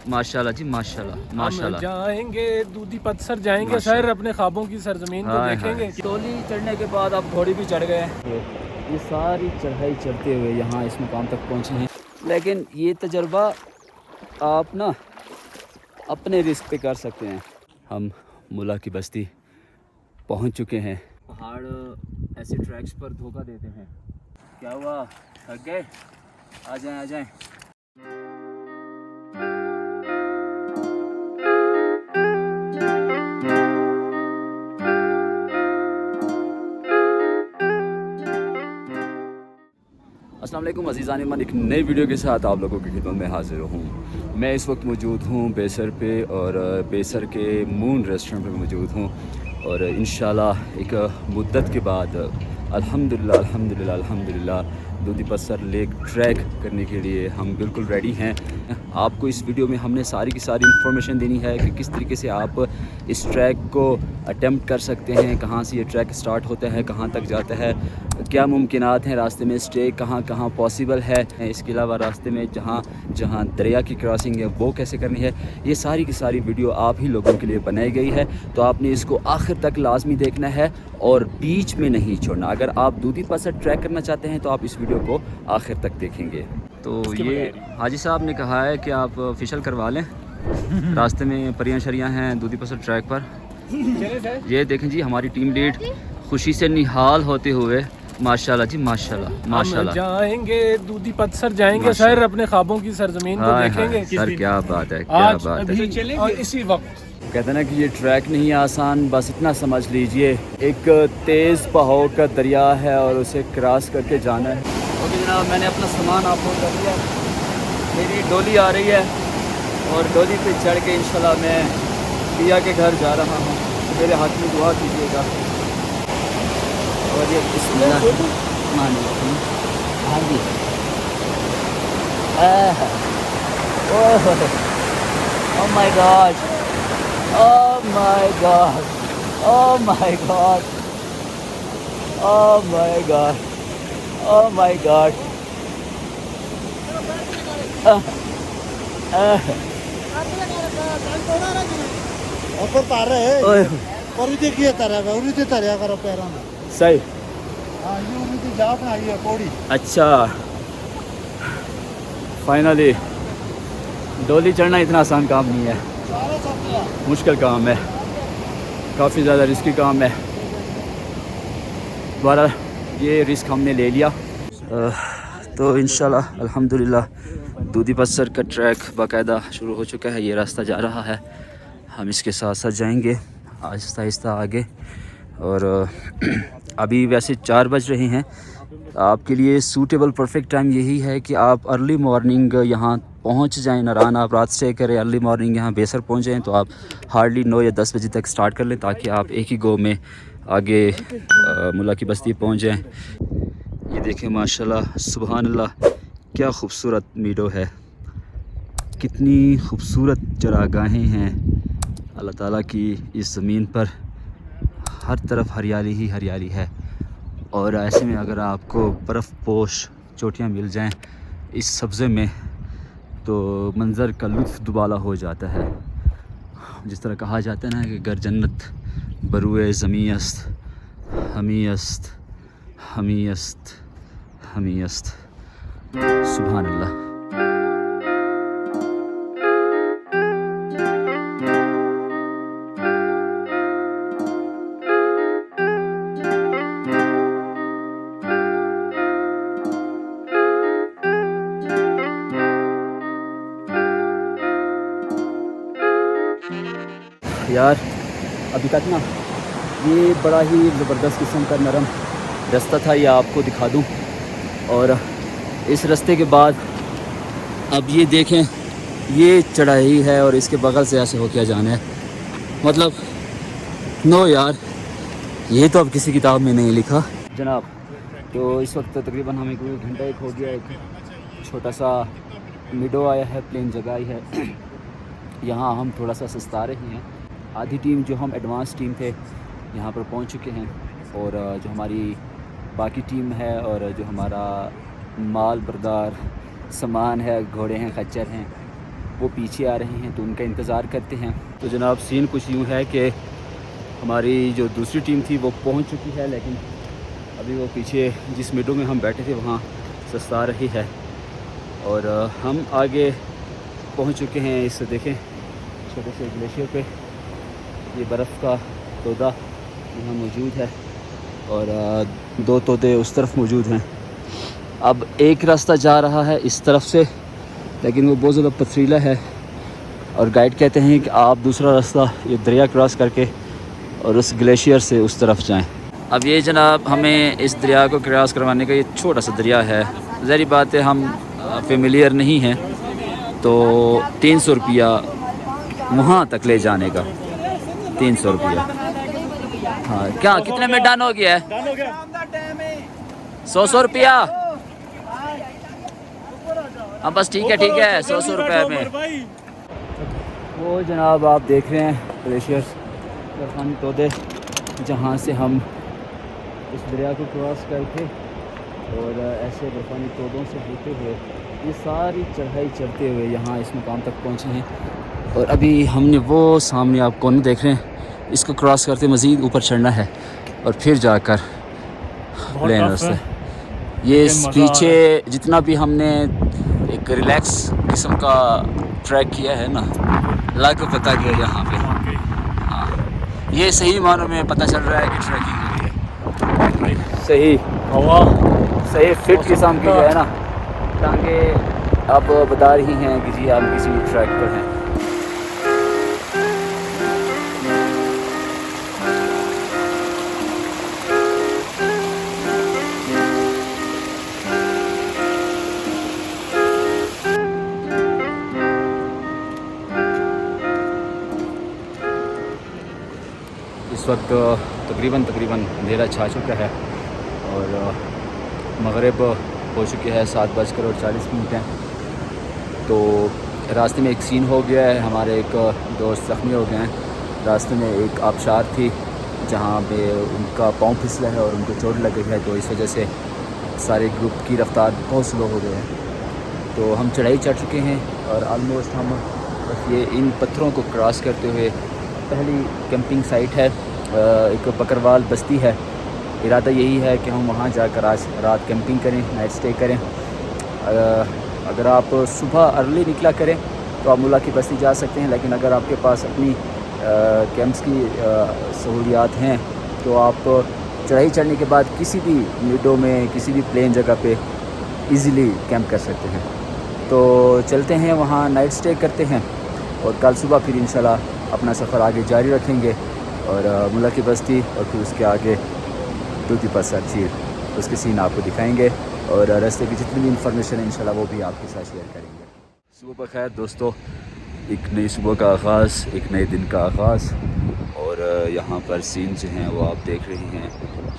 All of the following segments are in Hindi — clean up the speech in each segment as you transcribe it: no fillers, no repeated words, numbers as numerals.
माशाल्लाह जी माशाल्लाह माशाल्लाह। जाएंगे दूधी पत्थर जाएंगे सर, अपने ख्वाबों की सरजमीन को देखेंगे। डोली चढ़ने के बाद आप घोड़ी भी चढ़ गए। ये सारी चढ़ाई चढ़ते हुए यहाँ इस मुकाम तक पहुँचे हैं, लेकिन ये तजर्बा आप ना अपने रिस्क पे कर सकते हैं। हम मुला की बस्ती पहुँच चुके हैं। पहाड़ ऐसे ट्रैक्स पर धोखा देते हैं। क्या हुआ, थक गए? आ जाएं आ जाएं। अस्सलाम वालेकुम अज़ीज़ान ईमान, एक नई वीडियो के साथ आप लोगों की खिदमत में हाज़िर हूँ। मैं इस वक्त मौजूद हूँ बेसर पे और बेसर के मून रेस्टोरेंट पे मौजूद हूँ और इंशाल्लाह एक मुद्दत के बाद अल्हम्दुलिल्लाह दूधी पत्थर लेक ट्रैक करने के लिए हम बिल्कुल रेडी हैं। आपको इस वीडियो में हमने सारी की सारी इन्फॉर्मेशन देनी है कि किस तरीके से आप इस ट्रैक को अटेम्प्ट कर सकते हैं, कहाँ से ये ट्रैक स्टार्ट होता है, कहाँ तक जाता है, क्या मुमकिनात हैं, रास्ते में स्टे कहाँ कहाँ पॉसिबल है, इसके अलावा रास्ते में जहाँ जहाँ दरिया की क्रॉसिंग है वो कैसे करनी है। ये सारी की सारी वीडियो आप ही लोगों के लिए बनाई गई है, तो आपने इसको आखिर तक लाजमी देखना है और बीच में नहीं छोड़ना। अगर आप दूधी पत्थर ट्रैक करना चाहते हैं तो आप इस वीडियो को आखिर तक देखेंगे। तो ये हाजी साहब ने कहा है कि आप फिशल करवा लें। रास्ते में परियां शरियां हैं दूधी पत्थर ट्रैक पर। ये देखें जी, हमारी टीम लीड खुशी से निहाल होते हुए माशाल्लाह जी माशाल्लाह माशाल्लाह। जाएंगे दूधी पत्थर जाएंगे सर, अपने ख्वाबों की सरजमीन को देखेंगे। सर क्या बात है, क्या बात है। और इसी वक्त कहते हैं ना कि ये ट्रैक नहीं आसान, बस इतना समझ लीजिए एक तेज़ बहाव का दरिया है और उसे क्रॉस करके जाना है। ओके जनाब, मैंने अपना सामान आपको कर दिया। मेरी डोली आ रही है और डोली पे चढ़ के इंशाल्लाह मैं पिया के घर जा रहा हूँ। मेरे हाथ में दुआ कीजिएगा। और ये हाँ जी, oh my God, oh my god, oh my god, oh my god, oh my god. ऊपर तार है और देखिए तारा उरी ते तारा करो पैरों में सही। हां ये उरी ते जा बनाई है पौड़ी। अच्छा, फाइनली डोली चढ़ना इतना आसान काम नहीं है, मुश्किल काम है, काफ़ी ज़्यादा रिस्की काम है। दोबारा ये रिस्क हमने ले लिया। तो इंशाल्लाह अल्हम्दुलिल्लाह दूधी पत्थर का ट्रैक बाकायदा शुरू हो चुका है। ये रास्ता जा रहा है, हम इसके साथ साथ जाएंगे आहिस्ता आहिस्ता आगे। और अभी वैसे 4 बज रहे हैं। आपके लिए सूटेबल परफेक्ट टाइम यही है कि आप अर्ली मॉर्निंग यहाँ पहुँच जाएं। नारान आप रात स्टे करें, अर्ली मॉर्निंग यहाँ बेसर पहुँच जाएं तो आप हार्डली 9 या 10 बजे तक स्टार्ट कर लें, ताकि आप एक ही गो में आगे मुला की बस्ती पहुँच जाएं। ये देखें माशाल्लाह सुभान अल्लाह, क्या खूबसूरत मीडो है, कितनी खूबसूरत चरागाहें हैं। अल्लाह ताला की इस ज़मीन पर हर तरफ हरियाली ही हरियाली है। और ऐसे में अगर आपको बर्फ़ पोश चोटियाँ मिल जाएं इस सब्ज़े में, तो मंज़र का लुत्फ़ दुबाला हो जाता है। जिस तरह कहा जाता है ना कि गर जन्नत बरुए ज़मी अस्त, हमी अस्त, हमी अस्त, हमी अस्त। सुभान अल्लाह। यार अभी तक ना ये बड़ा ही ज़बरदस्त किस्म का नरम रास्ता था, ये आपको दिखा दूं। और इस रास्ते के बाद अब ये देखें, ये चढ़ाई है और इसके बगल से ऐसे होकर जाना है। मतलब नो यार, ये तो अब किसी किताब में नहीं लिखा जनाब। तो इस वक्त तकरीबन हमें कोई घंटा एक हो गया, एक छोटा सा मिडो आया है, प्लेन जगह आई है। यहाँ हम थोड़ा सा सस्ता रहे हैं। आधी टीम जो हम एडवांस टीम थे यहाँ पर पहुँच चुके हैं, और जो हमारी बाकी टीम है और जो हमारा माल बरदार सामान है, घोड़े हैं, खच्चर हैं, वो पीछे आ रहे हैं तो उनका इंतज़ार करते हैं। तो जनाब सीन कुछ यूँ है कि हमारी जो दूसरी टीम थी वो पहुंच चुकी है, लेकिन अभी वो पीछे जिस मिडो में हम बैठे थे वहाँ सस्ता रही है। और हम आगे पहुंच चुके हैं। इस देखें छोटे से ग्लेशियर पे ये बर्फ़ का तोदा यहाँ मौजूद है और 2 तोते उस तरफ मौजूद हैं। अब एक रास्ता जा रहा है इस तरफ से, लेकिन वो बहुत ज़्यादा पथरीला है और गाइड कहते हैं कि आप दूसरा रास्ता ये दरिया क्रॉस करके और उस ग्लेशियर से उस तरफ जाएं। अब ये जनाब हमें इस दरिया को क्रॉस करवाने का ये छोटा सा दरिया है। ज़ाहिर बात है हम फेमिलियर नहीं हैं, तो 300 रुपया वहाँ तक ले जाने का, 300 रुपया। हाँ क्या कितने में डन हो गया है? 100 रुपया। हाँ बस ठीक है 100 रुपये में। वो जनाब आप देख रहे हैं ग्लेशियर बर्फानी तोदे, जहाँ से हम इस दरिया को क्रॉस करके और ऐसे बर्फानी तोदों से होते हुए ये सारी चढ़ाई चढ़ते हुए यहाँ इस मुकाम तक पहुँचे हैं। और अभी हमने वो सामने आप कौन देख रहे हैं, इसको क्रॉस करते मज़ीद ऊपर चढ़ना है और फिर जाकर प्लेन रास्ता। ये पीछे जितना भी हमने एक रिलैक्स किस्म का ट्रैक किया है ना, लाख पता किया यहाँ पे। हाँ ये सही मानों में पता चल रहा है कि ट्रैकिंग हो रही है। सही हवा, सही फिट किस्म की जो है ना टांगे अब बता रही हैं कि जी आप किसी ट्रैक पर हैं। इस वक्त तकरीबन अंधेरा छा चुका है और मगरिब हो चुके हैं, 7:40 हैं। तो रास्ते में एक सीन हो गया है, हमारे एक दोस्त ज़ख्मी हो गए हैं। रास्ते में एक आबशार थी जहाँ पे उनका पाँव फिसला है और उनको चोट लग गई है, तो इस वजह से सारे ग्रुप की रफ़्तार बहुत स्लो हो गए हैं। तो हम चढ़ाई चढ़ चुके हैं और आलमोस्ट हम बस ये इन पत्थरों को क्रॉस करते हुए पहली कैंपिंग साइट है, एक बकरवाल बस्ती है। इरादा यही है कि हम वहाँ जाकर आज रात कैंपिंग करें, नाइट स्टे करें। अगर आप सुबह अर्ली निकला करें तो आप मुला की बस्ती जा सकते हैं, लेकिन अगर आपके पास अपनी कैंप्स की सहूलियात हैं तो आप चढ़ाई चढ़ने के बाद किसी भी मिडो में किसी भी प्लेन जगह पे इजीली कैंप कर सकते हैं। तो चलते हैं वहाँ, नाइट स्टे करते हैं और कल सुबह फिर इंशाल्लाह अपना सफ़र आगे जारी रखेंगे और मुला की बस्ती और फिर उसके आगे दूधी पत्थर झील, उसके सीन आपको दिखाएंगे और रास्ते की जितनी भी इंफॉर्मेशन है इंशाल्लाह वो भी आपके साथ शेयर करेंगे। सुबह बखैर दोस्तों, एक नई सुबह का आगाज़, एक नए दिन का आगाज़। और यहाँ पर सीन जो हैं वो आप देख रही हैं,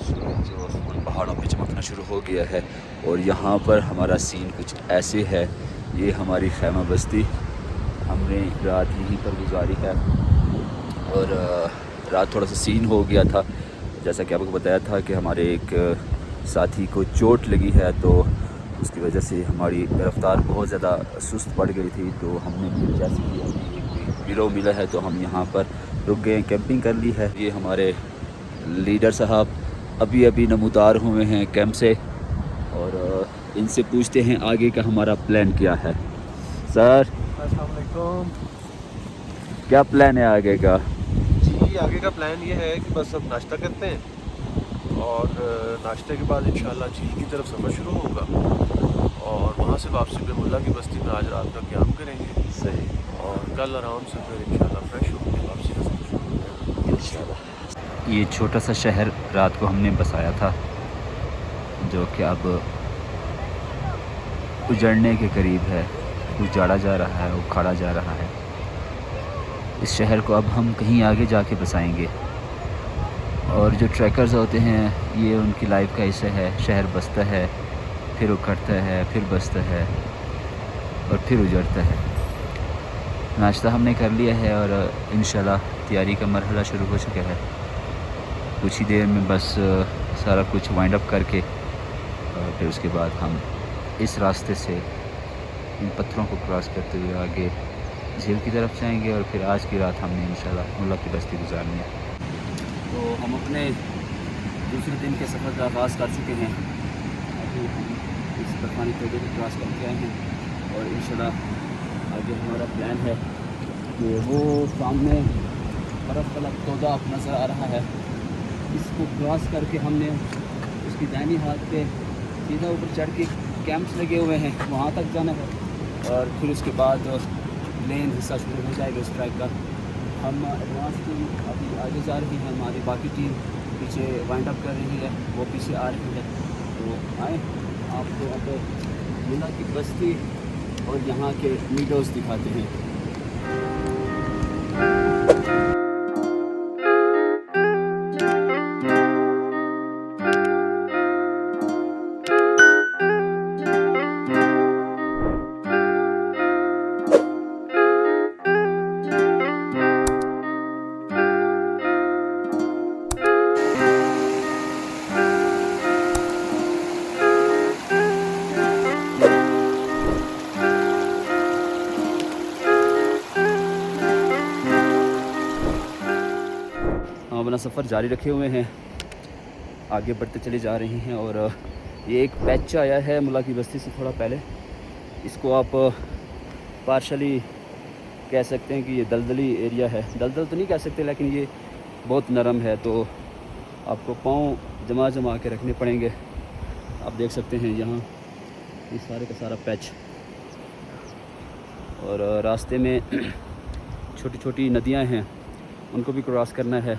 सूरज पहाड़ों पे चमकना शुरू हो गया है। और यहाँ पर हमारा सीन कुछ ऐसे है, ये हमारी खैमा बस्ती, हमने रात यहीं पर गुजारी है। और रात थोड़ा सा सीन हो गया था, जैसा कि आपको बताया था कि हमारे एक साथी को चोट लगी है, तो उसकी वजह से हमारी रफ़्तार बहुत ज़्यादा सुस्त पड़ गई थी। तो हमने जैसे कि हमें एक बिलो मिला है तो हम यहाँ पर रुक गए, कैंपिंग कर ली है। ये हमारे लीडर साहब अभी नमूदार हुए हैं कैंप से और इनसे पूछते हैं आगे का हमारा प्लान क्या है। सर अस्सलाम वालेकुम। क्या प्लान है आगे का? जी आगे का प्लान ये है कि बस अब नाश्ता करते हैं और नाश्ते के बाद इंशाल्लाह झील की तरफ सफ़र शुरू होगा और वहाँ से वापसी पे मुल्ला की बस्ती में आज रात का क़याम करेंगे। सही। और कल आराम से फिर इंशाल्लाह फ्रेश होकर वापसी का सफ़र शुरू होगा इंशाल्लाह। ये छोटा सा शहर रात को हमने बसाया था, जो कि अब उजड़ने के करीब है, उजाड़ा जा रहा है, उखाड़ा जा रहा है। इस शहर को अब हम कहीं आगे जाके बसाएंगे और जो ट्रैकर्स होते हैं ये उनकी लाइफ का हिस्सा है। शहर बसता है, फिर उखड़ता है, फिर बसता है और फिर उजड़ता है। नाश्ता हमने कर लिया है और इंशाल्लाह तैयारी का मरहला शुरू हो चुका है। कुछ ही देर में बस सारा कुछ वाइंड अप करके और फिर उसके बाद हम इस रास्ते से इन पत्थरों को क्रॉस करते हुए आगे झील की तरफ जाएंगे और फिर आज की रात हमने इंशाल्लाह मुल्ला की बस्ती गुजारनी है। तो हम अपने दूसरे दिन के सफ़र का आगाज़ कर चुके हैं। अभी हम इस बर्फानी तोड़े को क्रॉस करके आए हैं और इंशाल्लाह आगे हमारा प्लान है कि वो सामने बर्फ़ वाला तोदा नज़र आ रहा है, इसको क्रॉस करके हमने उसकी दाहिनी हाथ पे सीधा ऊपर चढ़ के कैंप्स लगे हुए हैं वहाँ तक जाना है और फिर उसके बाद प्लेन हिस्सा शुरू हो जाएगा इस ट्रैक का। हम एडवांस टीम अभी आगे जा रही है, हमारी बाकी टीम पीछे वाइंड अप कर रही है, वो पीछे आ रही है। तो आए आपको अब मुल्ला की बस्ती और यहाँ के मीडोज़ दिखाते हैं। अपना सफ़र जारी रखे हुए हैं, आगे बढ़ते चले जा रहे हैं। और ये एक पैच आया है मुल्ला की बस्ती से थोड़ा पहले, इसको आप पार्शली कह सकते हैं कि ये दलदली एरिया है। दलदल तो नहीं कह सकते, लेकिन ये बहुत नरम है, तो आपको पाँव जमा के रखने पड़ेंगे। आप देख सकते हैं यहाँ ये सारे का सारा पैच, और रास्ते में छोटी छोटी नदियाँ हैं, उनको भी क्रॉस करना है।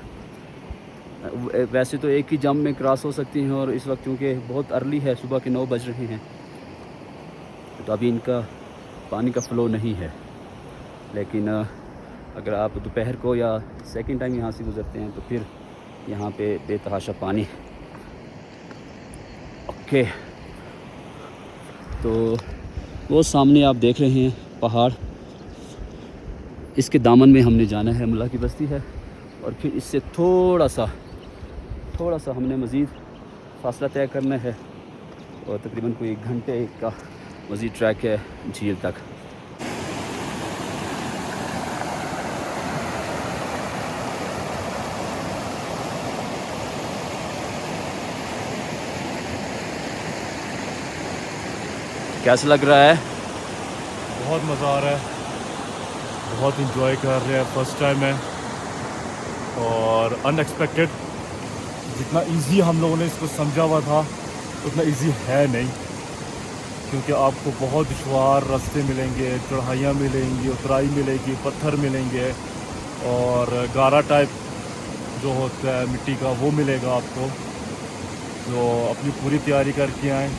वैसे तो एक ही जंप में क्रॉस हो सकती हैं, और इस वक्त क्योंकि बहुत अर्ली है, सुबह के 9 बज रहे हैं, तो अभी इनका पानी का फ़्लो नहीं है। लेकिन अगर आप दोपहर को या सेकंड टाइम यहाँ से गुज़रते हैं तो फिर यहाँ पे बेतहाशा पानी। ओके, तो वो सामने आप देख रहे हैं पहाड़, इसके दामन में हमने जाना है, मुल्ला की बस्ती है। और फिर इससे थोड़ा सा हमने मज़ीद फासला तय करना है, और तकरीबन कोई 1 घंटे का मज़ीद ट्रैक है झील तक। कैसा लग रहा है? बहुत मज़ा आ रहा है, बहुत इंजॉय कर रहे हैं। फर्स्ट टाइम है और अनएक्सपेक्टेड, जितना इजी हम लोगों ने इसको समझा हुआ था उतना इजी है नहीं, क्योंकि आपको बहुत दुश्वार रास्ते मिलेंगे, चढ़ाइयाँ मिलेंगी, उतराई मिलेगी, पत्थर मिलेंगे, और गारा टाइप जो होता है मिट्टी का वो मिलेगा आपको। तो अपनी पूरी तैयारी करके आएँ,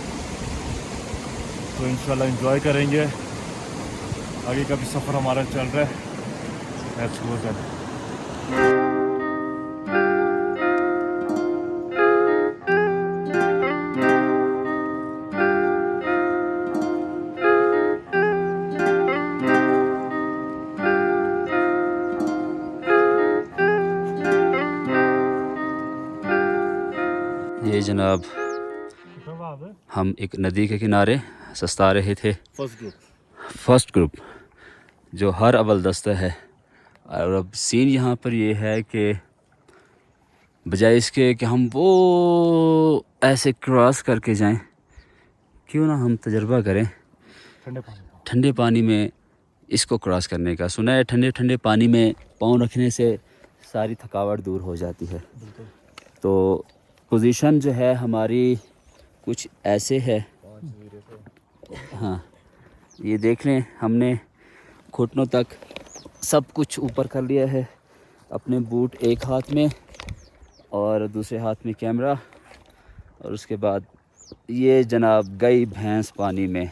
तो इंशाल्लाह एंजॉय करेंगे। आगे का भी सफ़र हमारा चल रहा है। Let's go then. ये जनाब हम एक नदी के किनारे सस्ता रहे थे, फर्स्ट ग्रुप जो हर अव्वल दस्ता है। और अब सीन यहाँ पर ये है कि बजाय इसके कि हम वो ऐसे क्रॉस करके जाएं, क्यों ना हम तजर्बा करें ठंडे पानी में इसको क्रॉस करने का। सुना है ठंडे पानी में पाँव रखने से सारी थकावट दूर हो जाती है। तो पोजीशन जो है हमारी कुछ ऐसे है, हाँ ये देख लें, हमने घुटनों तक सब कुछ ऊपर कर लिया है। अपने बूट एक हाथ में और दूसरे हाथ में कैमरा, और उसके बाद ये जनाब गई भैंस पानी में।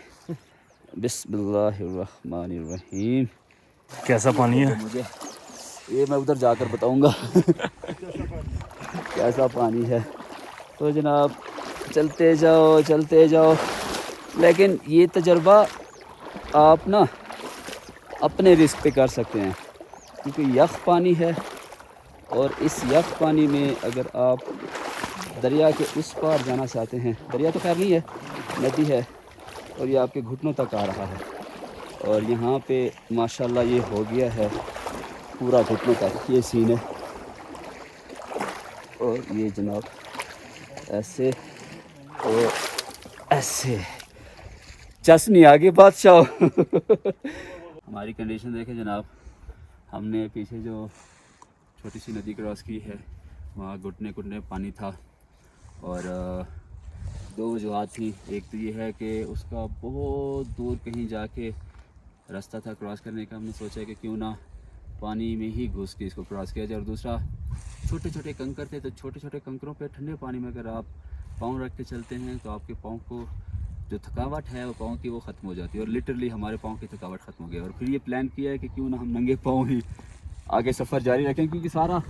बिस्मिल्लाहिर्रहमानिर्रहीम। कैसा पानी है? मुझे ये मैं उधर जाकर बताऊंगा कैसा पानी है। तो जनाब चलते जाओ, लेकिन ये तजर्बा आप ना अपने रिस्क पे कर सकते हैं, क्योंकि यख पानी है, और इस यख पानी में अगर आप दरिया के उस पार जाना चाहते हैं, दरिया तो खैर नहीं है, नदी है, और ये आपके घुटनों तक आ रहा है, और यहाँ पे माशाल्लाह ये हो गया है पूरा घुटने तक, ये सीन है। और ये जनाब ऐसे और ऐसे चसनी आगे बादशाह। हमारी कंडीशन देखें जनाब, हमने पीछे जो छोटी सी नदी क्रॉस की है वहाँ घुटने घुटने पानी था। और दो वजूहत थी, एक तो ये है कि उसका बहुत दूर कहीं जाके रास्ता था क्रॉस करने का, हमने सोचा कि क्यों ना पानी में ही घुस के इसको क्रॉस किया जाए। और दूसरा छोटे छोटे कंकर थे, तो छोटे छोटे कंकरों पे ठंडे पानी में अगर आप पाँव रख के चलते हैं तो आपके पाँव को जो थकावट है वो पाँव की वो ख़त्म हो जाती है। और लिटरली हमारे पाँव की थकावट ख़त्म हो गई। और फिर ये प्लान किया है कि क्यों ना हम नंगे पाँव ही आगे सफ़र जारी रखें, क्योंकि सारा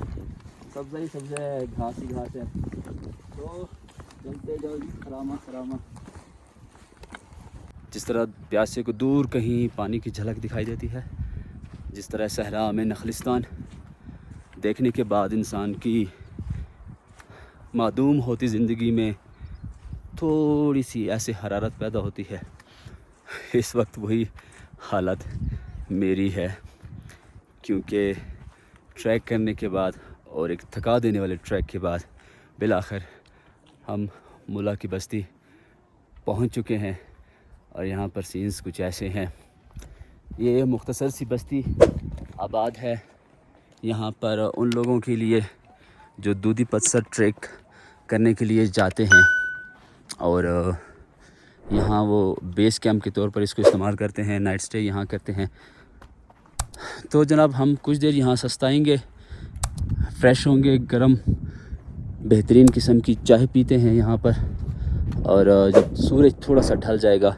सब्ज़ा ही सब्ज़ा है, घास ही घास है। तो चलते जाओ जी, खरामा खरामा। जिस तरह प्यासे को दूर कहीं पानी की झलक दिखाई देती है, जिस तरह सहरा में नखलिस्तान देखने के बाद इंसान की मादूम होती ज़िंदगी में थोड़ी सी ऐसे हरारत पैदा होती है, इस वक्त वही हालत मेरी है। क्योंकि ट्रैक करने के बाद और एक थका देने वाले ट्रैक के बाद बिलाखिर हम मुला की बस्ती पहुंच चुके हैं। और यहाँ पर सीन्स कुछ ऐसे हैं। ये मुख्तसर सी बस्ती आबाद है। यहाँ पर उन लोगों के लिए जो दूधी पत्थर ट्रैक करने के लिए जाते हैं और यहाँ वो बेस कैंप के तौर पर इसको इस्तेमाल करते हैं, नाइट स्टे यहाँ करते हैं। तो जनाब हम कुछ देर यहाँ सस्ताएंगे, फ्रेश होंगे, गरम बेहतरीन किस्म की चाय पीते हैं यहाँ पर। और जब सूरज थोड़ा सा ढल जाएगा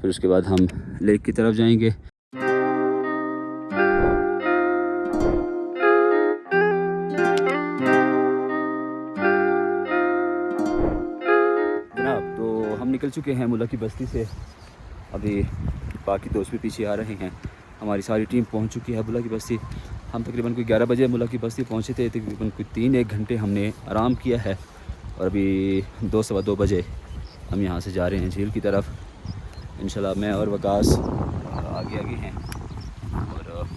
फिर उसके बाद हम लेक की तरफ जाएंगे। जनाब तो हम निकल चुके हैं मुला की बस्ती से। अभी बाकी दोस्त भी पीछे आ रहे हैं। हमारी सारी टीम पहुंच चुकी है मुला की बस्ती। हम तकरीबन कोई 11 बजे मुला की बस्ती पहुंचे थे। तकरीबन कोई 3-1 घंटे हमने आराम किया है और अभी 2-2:15 बजे हम यहाँ से जा रहे हैं झील की तरफ। इंशाल्लाह मैं और वकास आगे हैं और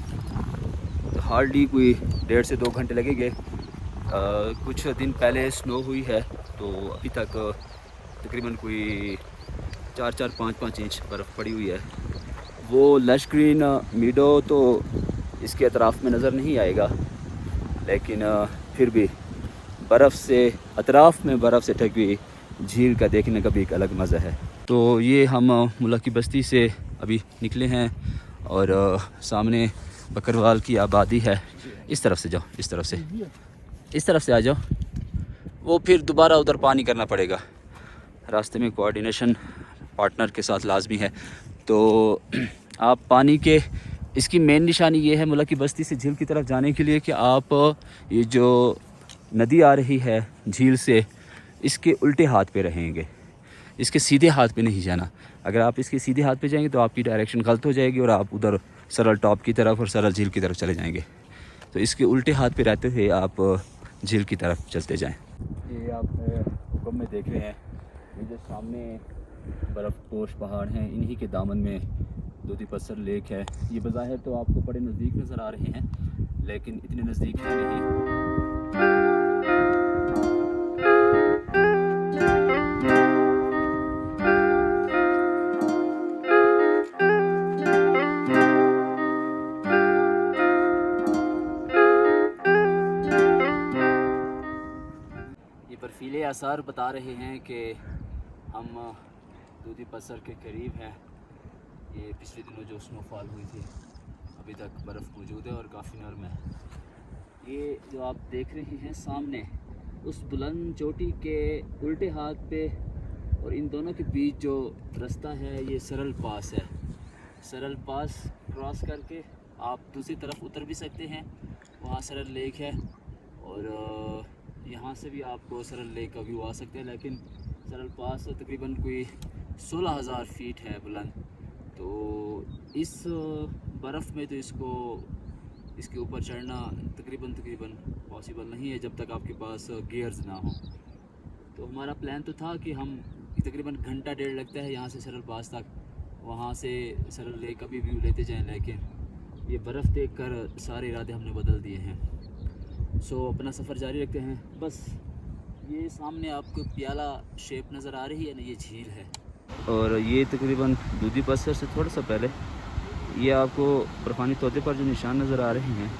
हार्डली कोई 1.5 से 2 घंटे लगेंगे। कुछ दिन पहले स्नो हुई है तो अभी तक तकरीबन कोई 4-4, 5-5 इंच बर्फ़ पड़ी हुई है। वो लश ग्रीन मीडो तो इसके अतराफ़ में नज़र नहीं आएगा, लेकिन फिर भी बर्फ़ से अतराफ़ में बर्फ़ से ढकी हुई झील का देखने का भी एक अलग मज़ा है। तो ये हम मुला की बस्ती से अभी निकले हैं और सामने बकरवाल की आबादी है। इस तरफ से जाओ, इस तरफ से आ जाओ। वो फिर दोबारा उधर पानी करना पड़ेगा। रास्ते में कोऑर्डिनेशन पार्टनर के साथ लाजमी है। तो आप पानी के इसकी मेन निशानी ये है मुला की बस्ती से झील की तरफ जाने के लिए कि आप ये जो नदी आ रही है झील से, इसके उल्टे हाथ पे रहेंगे, इसके सीधे हाथ पे नहीं जाना। अगर आप इसके सीधे हाथ पे जाएंगे तो आपकी डायरेक्शन गलत हो जाएगी और आप उधर सरल टॉप की तरफ और सरल झील की तरफ चले जाएंगे। तो इसके उल्टे हाथ पे रहते हुए आप झील की तरफ चलते जाएं। ये आप हुक्म में देख रहे हैं, ये जो सामने बर्फ़ पोश पहाड़ हैं, इन्हीं के दामन में दूधी पत्थर लेक है। ये बज़ाहिर तो आपको बड़े नज़दीक नज़र आ रहे हैं, लेकिन इतने नज़दीक है नहीं। बर्फीले आसार बता रहे हैं कि हम दूधी पत्थर के करीब हैं। ये पिछले दिनों जो स्नोफॉल हुई थी अभी तक बर्फ़ मौजूद है और काफ़ी नरम है। ये जो आप देख रहे हैं सामने, उस बुलंद चोटी के उल्टे हाथ पे और इन दोनों के बीच जो रास्ता है ये सरल पास है। सरल पास क्रॉस करके आप दूसरी तरफ उतर भी सकते हैं, वहाँ सरल लेक है और यहाँ से भी आपको सरल लेक का व्यू आ सकते हैं। लेकिन सरल पास तकरीबन कोई 16,000 फीट है बुलंद। तो इस बर्फ़ में तो इसके ऊपर चढ़ना तकरीबन पॉसिबल नहीं है जब तक आपके पास गियर्स ना हो। तो हमारा प्लान तो था कि हम तकरीबन घंटा 1.5 लगता है यहाँ से सरल पास तक, वहाँ से सरल लेक का भी व्यू लेते जाएं, लेकिन ये बर्फ़ देखकर सारे इरादे हमने बदल दिए हैं। सो अपना सफ़र जारी रखते हैं। बस ये सामने आपको प्याला शेप नज़र आ रही है ना, ये झील है। और ये तकरीबन दूधी पत्थर से थोड़ा सा पहले ये आपको बर्फ़ानी तोते पर जो निशान नज़र आ रहे हैं,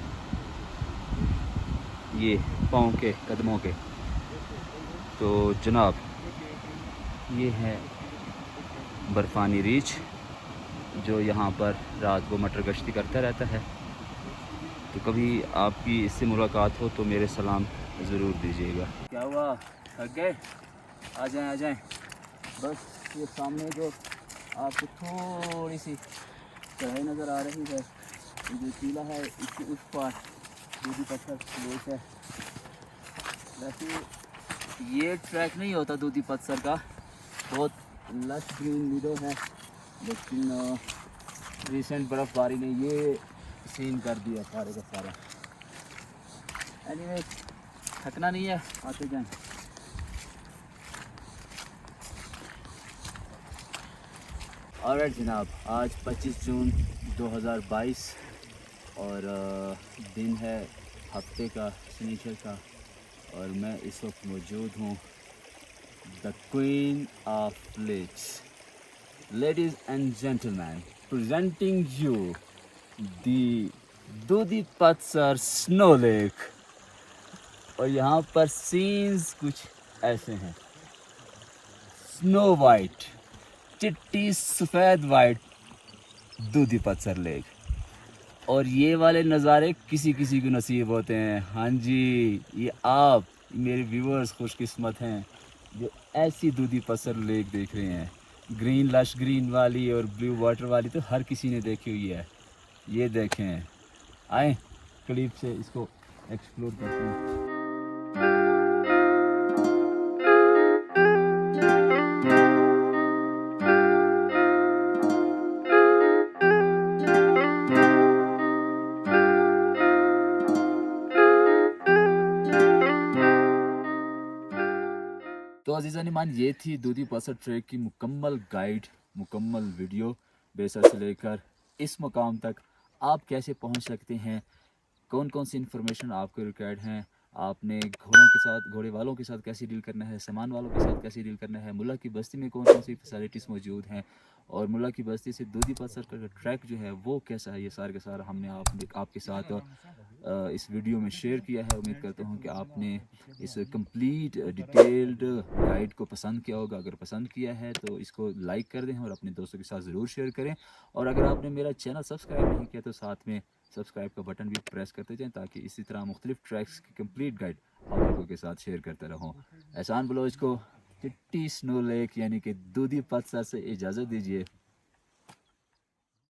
ये पाँव के कदमों के, तो जनाब ये है बर्फ़ानी रीछ जो यहाँ पर रात को मटर गश्ती करता रहता है। तो कभी आपकी इससे मुलाकात हो तो मेरे सलाम ज़रूर दीजिएगा। क्या हुआ, थक गए? आ जाएं आ जाएं। बस ये सामने जो आपको थोड़ी सी चढ़ाई नज़र आ रही है, ये जो टीला है इसके उस पार दूधी पत्थर लेक है। वैसे ये ट्रैक नहीं होता दूधी पत्थर का, बहुत लश ग्रीन मीडो है, लेकिन रिसेंट बर्फ़बारी ने ये सीन कर दिया सारे का सारा। एनीवे थकना नहीं है, आते जाएं। ऑलराइट जनाब, आज 25 जून 2022 और दिन है हफ्ते का शनिचर का, और मैं इस वक्त मौजूद हूँ the queen of lakes. Ladies and gentleman, presenting you the Doodhi Pathar snow lake. और यहाँ पर सीन्स कुछ ऐसे हैं। स्नो वाइट, चिट्टी सफ़ेद वाइट दूधी पत्थर लेक। और ये वाले नज़ारे किसी किसी को नसीब होते हैं। हाँ जी, ये आप मेरे व्यूअर्स खुशकिस्मत हैं जो ऐसी दूधी पत्थर लेक देख रहे हैं। ग्रीन लश ग्रीन वाली और ब्लू वाटर वाली तो हर किसी ने देखी हुई है। ये देखें, आए करीब से इसको एक्सप्लोर करते हैं। तो अजीज़ान ईमान, ये थी दूधी पत्थर ट्रैक की मुकम्मल गाइड, मुकम्मल वीडियो। बेसर से लेकर इस मुकाम तक आप कैसे पहुंच सकते हैं, कौन कौन सी इन्फॉर्मेशन आपको रिक्वायर्ड हैं, आपने घोड़ों के साथ, घोड़े वालों के साथ कैसे डील करना है, सामान वालों के साथ कैसे डील करना है, मुल्ला की बस्ती में कौन कौन सी फैसिलिटीज़ मौजूद हैं, और मुल्ला की बस्ती से दूधी पत्थर का ट्रैक जो है वो कैसा है, ये सारे का सारा हमने आपके साथ इस वीडियो में शेयर किया है। उम्मीद करता हूँ कि आपने इस कंप्लीट डिटेल्ड गाइड को पसंद किया होगा। अगर पसंद किया है तो इसको लाइक कर दें और अपने दोस्तों के साथ ज़रूर शेयर करें। और अगर आपने मेरा चैनल सब्सक्राइब नहीं किया तो साथ में सब्सक्राइब का बटन भी प्रेस करते जाएं, ताकि इसी तरह मुख्तलिफ ट्रैक्स की कंप्लीट गाइड आप लोगों के साथ शेयर करता रहूँ। एहसान बलोच को चिट्टी स्नो लेक यानी कि दूधी पत्थर से इजाज़त दीजिए।